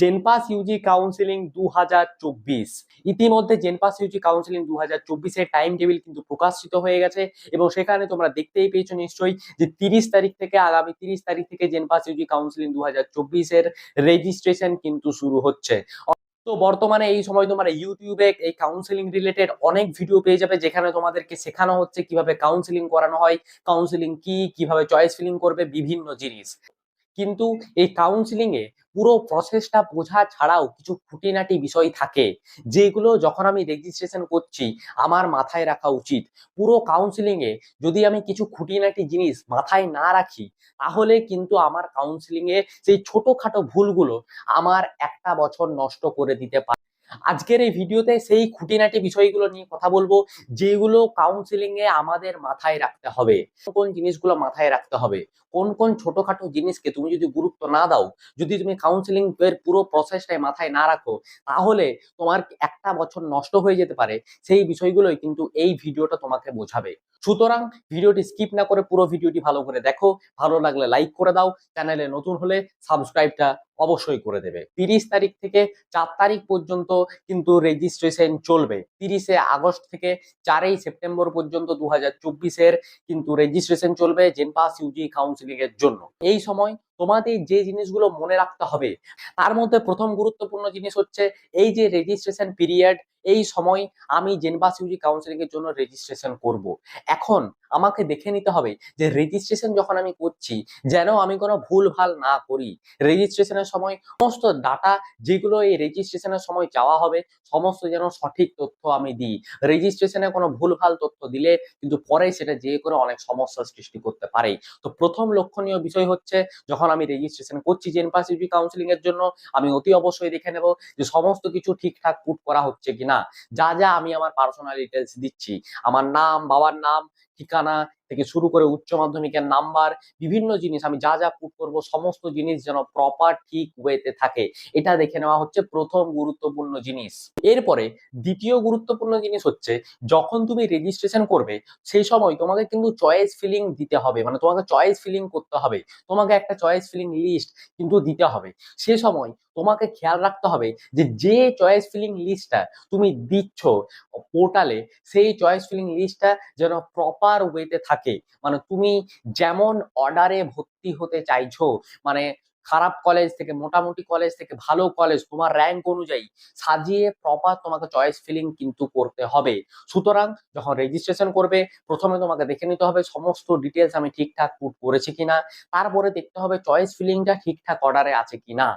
জেনপাস Yuji counselling 2024 ইতিমধ্যে জেনপাস Yuji counselling 2024 এর time table কিন্তু প্রকাশিত হয়ে গেছে এবং সেখানে তোমরা দেখতেই পেয়েছো নিশ্চয়ই যে 30 তারিখ থেকে আগামী 30 তারিখ থেকে জেনপাস ইউজি কাউন্সিলিং 2024 এর রেজিস্ট্রেশন কিন্তু শুরু হচ্ছে। তো বর্তমানে এই সময় তোমরা ইউটিউবে এই কাউন্সিলিং রিলেটেড অনেক ভিডিও পেয়ে যাবে, যেখানে তোমাদেরকে শেখানো হচ্ছে কিভাবে কাউন্সিলিং করানো হয়, কাউন্সিলিং কি, কিভাবে চয়েস ফিলিং করবে, বিভিন্ন জিনিস। কিন্তু এই কাউন্সিলিং এ পুরো প্রসেসটা বোঝা ছাড়াও কিছু খুঁটিনাটি বিষয় থাকে, যেগুলো যখন আমি রেজিস্ট্রেশন করছি আমার মাথায় রাখা উচিত। পুরো কাউন্সিলিং এ যদি আমি কিছু খুঁটিনাটি জিনিস মাথায় না রাখি, তাহলে কিন্তু আমার কাউন্সিলিং এ সেই ছোটখাটো ভুলগুলো আমার একটা বছর নষ্ট করে দিতে পারে। আজকের এই ভিডিওতে সেই খুঁটিনাটি বিষয়গুলো নিয়ে কথা বলবো, যেগুলো কাউন্সিলিং এ আমাদের মাথায় রাখতে হবে। কোন জিনিসগুলো মাথায় রাখতে হবে, কোন কোন ছোটখাটো জিনিসকে তুমি যদি গুরুত্ব না দাও, যদি তুমি কাউন্সিলিং এর পুরো প্রসেসটাই মাথায় না রাখো, তাহলে তোমার একটা বছর নষ্ট হয়ে যেতে পারে। সেই বিষয়গুলোই কিন্তু এই ভিডিওটা তোমাকে বোঝাবে। সুতরাং ভিডিওটি স্কিপ না করে পুরো ভিডিওটি ভালো করে দেখো। ভালো লাগলে লাইক করে দাও, চ্যানেলে নতুন হলে সাবস্ক্রাইবটা অবশ্যই করে দেবে। 30 তারিখ থেকে 4 তারিখ পর্যন্ত কিন্তু রেজিস্ট্রেশন চলবে। 30শে আগস্ট থেকে 4ই সেপ্টেম্বর পর্যন্ত 2024 কিন্তু রেজিস্ট্রেশন চলবে জেনপাস ইউজি কাউন্সিলিং এর জন্য। এই সময় তোমাদের যে জিনিসগুলো মনে রাখতে হবে, তার মধ্যে প্রথম গুরুত্বপূর্ণ জিনিস হচ্ছে এই যে রেজিস্ট্রেশন পিরিয়ড, এই সময় আমি জেনপাস ইউজি কাউন্সিলিং এর জন্য রেজিস্ট্রেশন করব। এখন আমাকে দেখে নিতে হবে যে রেজিস্ট্রেশন যখন আমি করছি, যেন আমি কোনো ভুল ভাল না করি। রেজিস্ট্রেশনের সময় সমস্ত ডাটা যেগুলো এই রেজিস্ট্রেশনের সময় চাওয়া হবে, সমস্ত যেন সঠিক তথ্য আমি দিই। রেজিস্ট্রেশনে কোনো ভুলভাল তথ্য দিলে কিন্তু পরে সেটা যে করে অনেক সমস্যার সৃষ্টি করতে পারে। তো প্রথম লক্ষণীয় বিষয় হচ্ছে, যখন আমি রেজিস্ট্রেশন করছি জেনপাস ইউজি কাউন্সিলিং এর জন্য, আমি অতি অবশ্যই দেখে নেব যে সমস্ত কিছু ঠিকঠাক পুট করা হচ্ছে কিনা। যা যা আমি আমার পার্সোনাল ডিটেলস দিচ্ছি, আমার নাম, বাবার নাম, ঠিকানা থেকে শুরু করে উচ্চ মাধ্যমিকের নাম্বার, বিভিন্ন জিনিস আমি যা যা পুট করব, সমস্ত জিনিস যেন প্রপার ঠিক ওয়েতে থাকে, এটা দেখে নেওয়া হচ্ছে প্রথম গুরুত্বপূর্ণ জিনিস। এরপরে দ্বিতীয় গুরুত্বপূর্ণ জিনিস হচ্ছে, যখন তুমি রেজিস্ট্রেশন করবে সেই সময় তোমাকে কিন্তু চয়েস ফিলিং দিতে হবে, মানে তোমাকে চয়েস ফিলিং করতে হবে। তোমাকে একটা চয়েস ফিলিং লিস্ট কিন্তু দিতে হবে। সে সময় তোমাকে খেয়াল রাখতে হবে যে যে চয়েস ফিলিং লিস্টটা তুমি দিচ্ছ পোর্টালে, সেই চয়েস ফিলিং লিস্টটা যেন প্রপার ওয়েতে থাকে। মানে তুমি যেমন অর্ডারে ভর্তি হতে চাইছো, মানে খারাপ কলেজ থেকে মোটামুটি কলেজ থেকে ভালো কলেজ, তোমার র্যাঙ্ক অনুযায়ী সাজিয়ে প্রপার তোমাকে চয়েস ফিলিং কিন্তু করতে হবে। সুতরাং যখন রেজিস্ট্রেশন করবে, প্রথমে তোমাকে দেখে নিতে হবে সমস্ত ডিটেলস আমি ঠিকঠাক পুট করেছি কিনা। তারপরে দেখতে হবে চয়েস ফিলিংটা ঠিকঠাক অর্ডারে আছে কিনা।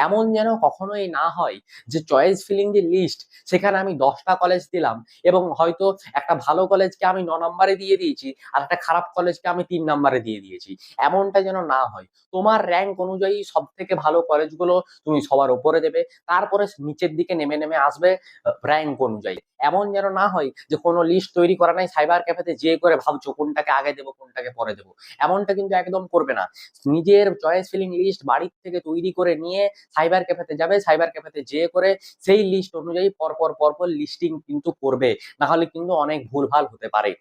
এমন যেন কখনোই না হয় যে চয়েস ফিলিং যে লিস্ট, সেখানে আমি 10টা কলেজ দিলাম এবং হয়তো একটা ভালো কলেজকে আমি 9 নম্বরে দিয়ে দিয়েছি, আর একটা খারাপ কলেজকে আমি 3 নম্বরে দিয়ে দিয়েছি। এমনটা যেন না হয়। তোমার র্যাঙ্ক অনুযায়ী সব থেকে ভালো কলেজগুলো তুমি সবার উপরে দেবে, তারপরে নিচের দিকে নেমে নেমে আসবে র্যাঙ্ক অনুযায়ী। এমন যেন না হয় যে কোনো লিস্ট তৈরি করা নাই, সাইবার ক্যাফেতে যে করে ভাবছো কোনটাকে আগে দেবো কোনটাকে পরে দেবো। এমনটা কিন্তু একদম করবে না। নিজের চয়েস ফিলিং লিস্ট বাড়ির থেকে তৈরি করে নিয়ে সাইবার ক্যাফেতে যাবে, সাইবার ক্যাফেতে যে করে সেই লিস্ট অনুযায়ী পরপর পরপর লিস্টিং কিন্তু করবে, না হলে কিন্তু অনেক ভুলভাল হতে পারে।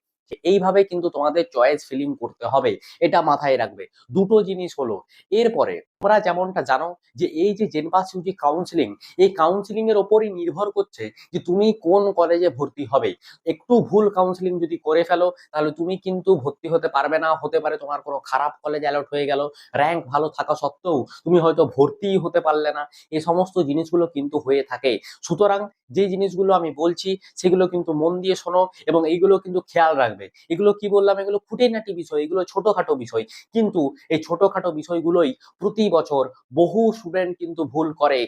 এইভাবে কিন্তু তোমাদের চয়েস ফিলিং করতে হবে, এটা মাথায় রাখবে। দুটো জিনিস হলো। এরপরে তোমরা যেমনটা জানো যে এই যে জেনপাস ইউজি কাউন্সিলিং, এই কাউন্সিলিং এর ওপরই নির্ভর করছে যে তুমি কোন কলেজে ভর্তি হবে। একটু ভুল কাউন্সিলিং যদি করে ফেলো, তাহলে তুমি কিন্তু ভর্তি হতে পারবে না। হতে পারে তোমার কোনো খারাপ কলেজ অ্যালট হয়ে গেল, র্যাঙ্ক ভালো থাকা সত্ত্বেও তুমি হয়তো ভর্তিই হতে পারলে না। এই সমস্ত জিনিসগুলো কিন্তু হয়ে থাকে। সুতরাং যে জিনিসগুলো আমি বলছি সেগুলো কিন্তু মন দিয়ে শোনো এবং এইগুলো কিন্তু খেয়াল রাখবে। এগুলো কি বললাম, এগুলো খুঁটিনাটি বিষয়, এগুলো ছোটখাটো বিষয়, কিন্তু এই ছোটখাটো বিষয়গুলোই প্রতি বছর বহু স্টুডেন্ট কিন্তু ভুল করে।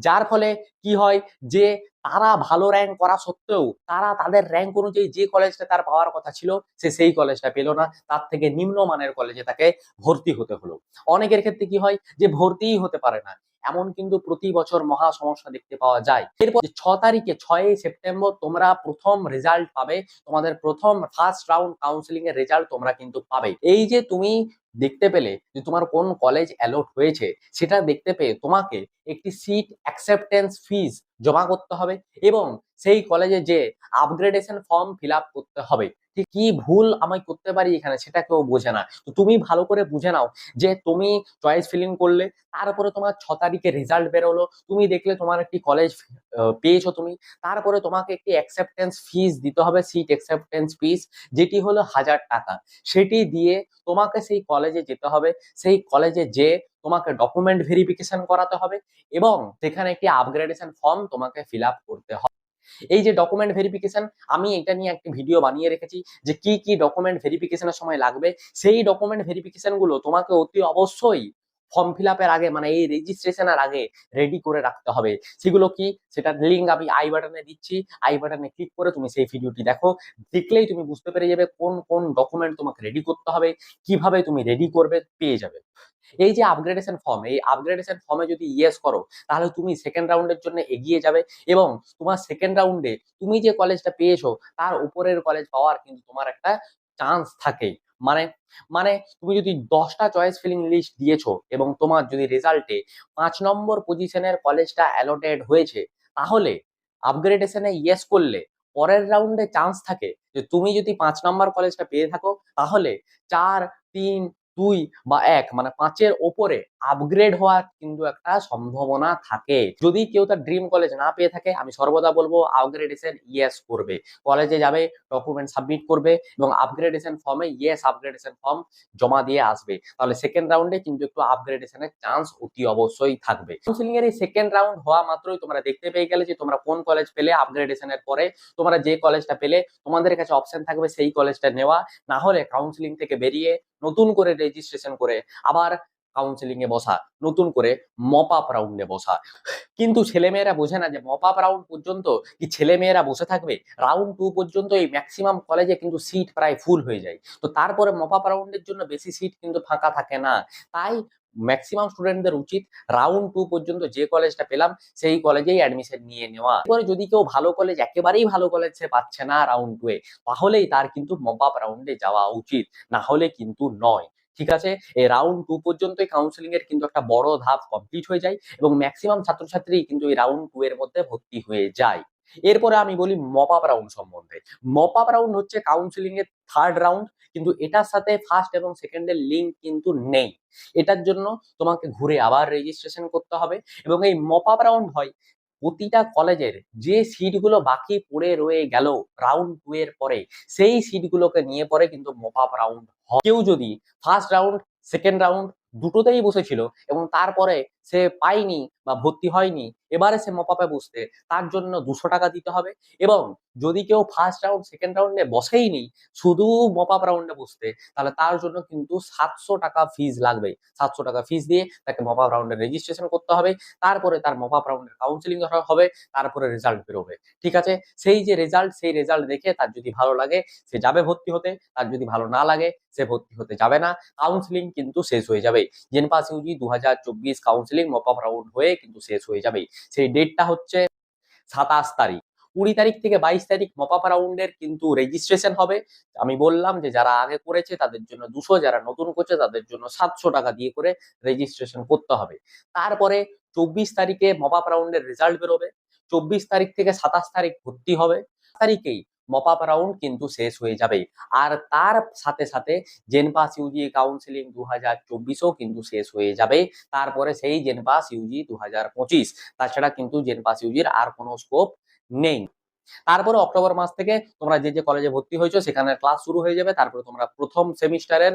যার ফলে কি হয় যে তারা ভালো র্যাঙ্ক করা সত্ত্বেও তারা তাদের র্যাঙ্ক অনুযায়ী যে কলেজটা তার পাওয়ার কথা ছিল, সে সেই কলেজটা পেল না, তার থেকে নিম্নমানের কলেজে তাকে ভর্তি হতে হলো। অনেকের ক্ষেত্রে কি হয় যে ভর্তিই হতে পারে না। এমন কিন্তু প্রতি বছর মহা সমস্যা দেখতে পাওয়া যায়। এরপর 6 তারিখে 6ই সেপ্টেম্বর তোমরা প্রথম রেজাল্ট পাবে। তোমাদের প্রথম ফার্স্ট রাউন্ড কাউন্সিলিং এর রেজাল্ট তোমরা কিন্তু পাবে। এই যে তুমি দেখতে পেলে যে তোমার কোন কলেজ অ্যালট হয়েছে, সেটা দেখতে পেয়ে তোমাকে একটি সিট অ্যাকসেপ্টেন্স ফিস জমা করতে হবে এবং সেই কলেজে যে আপগ্রেডেশন ফর্ম ফিল আপ করতে হবে। ঠিক কি ভুল আমি করতে পারি এখানে সেটা কেউ বোঝে না। তো তুমি ভালো করে বুঝে নাও যে তুমি চয়েস ফিলিং করলে, তারপরে তোমার 6 তারিখে রেজাল্ট বেরোলো, তুমি দেখলে তোমার একটি কলেজ পেয়েছো তুমি, তারপরে তোমাকে একটি অ্যাকসেপ্টেন্স ফিস দিতে হবে, সিট অ্যাকসেপ্টেন্স ফিস, যেটি হলো 1000 টাকা। সেটি দিয়ে তোমাকে সেই কলেজে যেতে হবে, সেই কলেজে যে তোমাকে ডকুমেন্ট ভেরিফিকেশন করাতে হবে এবং সেখানে একটি আপগ্রেডেশন ফর্ম তোমাকে ফিল আপ করতে হবে। এই যে ডকুমেন্ট ভেরিফিকেশন, আমি এটা নিয়ে একটি ভিডিও বানিয়ে রেখেছি যে কি কি ডকুমেন্ট ভেরিফিকেশনের সময় লাগবে। সেই ডকুমেন্ট ভেরিফিকেশন গুলো তোমাকে অতি অবশ্যই ফর্ম ফিল আপের আগে, মানে এই রেজিস্ট্রেশনের আগে রেডি করে রাখতে হবে। সেগুলো কি, সেটার লিঙ্ক আমি আই বাটনে দিচ্ছি, আই বাটনে ক্লিক করে তুমি সেই ভিডিওটি দেখো। দেখলেই তুমি বুঝতে পেরে যাবে কোন কোন ডকুমেন্ট তোমাকে রেডি করতে হবে, কিভাবে তুমি রেডি করবে, পেয়ে যাবে। এই যে আপগ্রেডেশন ফর্ম, এই আপগ্রেডেশন ফর্মে যদি ইয়েস করো তাহলে তুমি সেকেন্ড রাউন্ডের জন্য এগিয়ে যাবে এবং তোমার সেকেন্ড রাউন্ডে তুমি যে কলেজটা পেয়েছো তার উপরের কলেজ পাওয়ার কিন্তু তোমার একটা চান্স থাকে। মানে মানে তুমি যদি 10টা চয়েস ফিলিং লিস্ট দিয়েছো এবং তোমার যদি রেজাল্টে 5 নম্বর পজিশনের কলেজটা অ্যালটেড হয়েছে, তাহলে আপগ্রেডেশনে ইয়েস করলে পরের রাউন্ডে চান্স থাকে যে তুমি যদি 5 নম্বর কলেজটা পেয়ে থাকো তাহলে 4, 3, 2 বা 1 মানে 5-এর ওপরে আপগ্রেড হওয়ার কিন্তু একটা সম্ভাবনা থাকে। যদি কেউ তার ড্রিম কলেজ না পেয়ে থাকে, আমি সর্বদা বলবো আপগ্রেডেশন ইয়েস করবে, কলেজে যাবে, ডকুমেন্ট সাবমিট করবে এবং আপগ্রেডেশন ফর্মে ইয়েস আপগ্রেডেশন ফর্ম জমা দিয়ে আসবে। তাহলে সেকেন্ড রাউন্ডে কিন্তু একটু আপগ্রেডেশনের চান্স অতি অবশ্যই থাকবে। কাউন্সিলিং এর এই সেকেন্ড রাউন্ড হওয়া মাত্রই তোমরা দেখতে পেয়ে গেলে যে তোমরা কোন কলেজ পেলে। আপগ্রেডেশনের পরে তোমরা যে কলেজটা পেলে তোমাদের কাছে অপশন থাকবে সেই কলেজটা নেওয়া, না হলে কাউন্সিলিং থেকে বেরিয়ে নতুন করে রেজিস্ট্রেশন করে আবার কাউন্সিলিং এ বসা, নতুন করে মপ আপ রাউন্ডে বসা। কিন্তু ছেলেমেয়েরা বোঝে না যে মপ আপ রাউন্ড পর্যন্ত কি ছেলেমেয়েরা বসে থাকবে, রাউন্ড 2 পর্যন্ত এই ম্যাক্সিমাম কলেজে কিন্তু সিট প্রায় ফুল হয়ে যায়। তো তারপরে মপ আপ রাউন্ডের জন্য বেশি সিট কিন্তু ফাঁকা থাকে না। তাই ম্যাক্সিমাম স্টুডেন্টদের উচিত রাউন্ড 2 পর্যন্ত যে কলেজটা পেলাম সেই কলেজেই অ্যাডমিশন নিয়ে নেওয়া। এরপরে যদি কেউ ভালো কলেজ, একেবারেই ভালো কলেজ সে পাচ্ছে না রাউন্ড 2 এ, তাহলেই তার কিন্তু মপ আপ রাউন্ডে যাওয়া উচিত, না হলে কিন্তু নয়। ঠিক আছে, এই রাউন্ড 2 পর্যন্তই কাউন্সিলিং এর কিন্তু একটা বড় ধাপ কমপ্লিট হয়ে যায় এবং ম্যাক্সিমাম ছাত্রছাত্রী কিন্তু এই রাউন্ড 2 এর মধ্যে ভর্তি হয়ে যায়। এরপরে আমি বলি মপ আপ রাউন্ড সম্বন্ধে। মপ আপ রাউন্ড হচ্ছে কাউন্সিলিং এর থার্ড রাউন্ড, কিন্তু এটার সাথে ফার্স্ট এবং সেকেন্ডের লিঙ্ক কিন্তু নেই। এটার জন্য তোমাকে ঘুরে আবার রেজিস্ট্রেশন করতে হবে এবং এই মপ আপ রাউন্ড হয় প্রতিটা কলেজের যে সিটগুলো বাকি পড়ে রয়ে গেল রাউন্ড 2 এর পরে, সেই সিটগুলোকে নিয়ে পরে কিন্তু মপ আপ রাউন্ড হয়। কেউ যদি ফার্স্ট রাউন্ড, সেকেন্ড রাউন্ড দুটোতেই বসেছিল এবং তারপরে সে পায়নি বা ভর্তি হয়নি, এবারে সে মপ আপে বসতে, তার জন্য 200 টাকা দিতে হবে। এবং যদি কেউ ফার্স্ট রাউন্ড, সেকেন্ড রাউন্ডে বসেইনি, শুধু মপ আপ রাউন্ডে বসতে, তাহলে তার জন্য কিন্তু 700 টাকা ফিস লাগবে। 700 টাকা ফিস দিয়ে তাকে মপ আপ রাউন্ডে রেজিস্ট্রেশন করতে হবে, তারপরে তার মপ আপ রাউন্ডের কাউন্সিলিং হবে, তারপরে রেজাল্ট বেরোবে। ঠিক আছে, সেই যে রেজাল্ট, সেই রেজাল্ট দেখে তার যদি ভালো লাগে সে যাবে ভর্তি হতে, তার যদি ভালো না লাগে সে ভর্তি হতে যাবে না। কাউন্সিলিং কিন্তু শেষ হয়ে যাবে। JENPAS UG 2024 counselling mop up round হয়ে কিন্তু শেষ হয়ে যাবে। সেই ডেটটা হচ্ছে 27 তারিখ। 20 তারিখ থেকে 22 তারিখ মপ আপ রাউন্ডের কিন্তু রেজিস্ট্রেশন হবে। আমি বললাম যে যারা আগে করেছে তাদের জন্য 200, যারা নতুন করছে তাদের জন্য 700 টাকা দিয়ে করে রেজিস্ট্রেশন করতে হবে। তারপরে 24 তারিখে মপ আপ রাউন্ডের রেজাল্ট বেরোবে। 24 তারিখ থেকে 27 তারিখ ভর্তি হবে। তারিখেই মপ আপ রাউন্ড কিন্তু শেষ হয়ে যাবে। আর তার সাথে সাথে জেনপাস ইউজি কাউন্সিলিং 2024ও কিন্তু শেষ হয়ে যাবে। তারপরে সেই জেনপাস ইউজি 2025, তাছাড়া কিন্তু জেনপাস ইউজির আর কোনো স্কোপ নেই। তারপরে অক্টোবর মাস থেকে তোমরা যে যে কলেজে ভর্তি হয়েছো সেখানে ক্লাস শুরু হয়ে যাবে। তারপরে তোমরা প্রথম সেমিস্টারের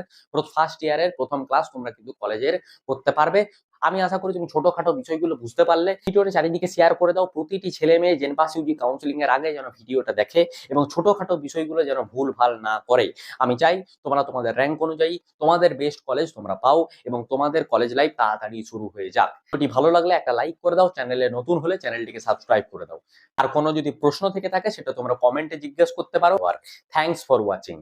ফার্স্ট ইয়ারের প্রথম ক্লাস তোমরা কিন্তু কলেজের করতে পারবে। আমি আশা করি তুমি ছোটখাটো বিষয়গুলো বুঝতে পারলে। ভিডিওটা চারিদিকে শেয়ার করে দাও, প্রতিটি ছেলে মেয়ে জেনপাস ইউজি কাউন্সিলিং এর আগে যেন ভিডিওটা দেখে এবং ছোটখাটো বিষয়গুলো যেন ভুল ভাল না করে। আমি চাই তোমরা তোমাদের র্যাঙ্ক অনুযায়ী তোমাদের বেস্ট কলেজ তোমরা পাও এবং তোমাদের কলেজ লাইফ তাড়াতাড়ি শুরু হয়ে যাক। ভিডিওটি ভালো লাগলে একটা লাইক করে দাও, চ্যানেলে নতুন হলে চ্যানেলটিকে সাবস্ক্রাইব করে দাও। আর কোনো যদি প্রশ্ন থেকে থাকে সেটা তোমরা কমেন্টে জিজ্ঞেস করতে পারো। আর থ্যাঙ্কস ফর ওয়াচিং।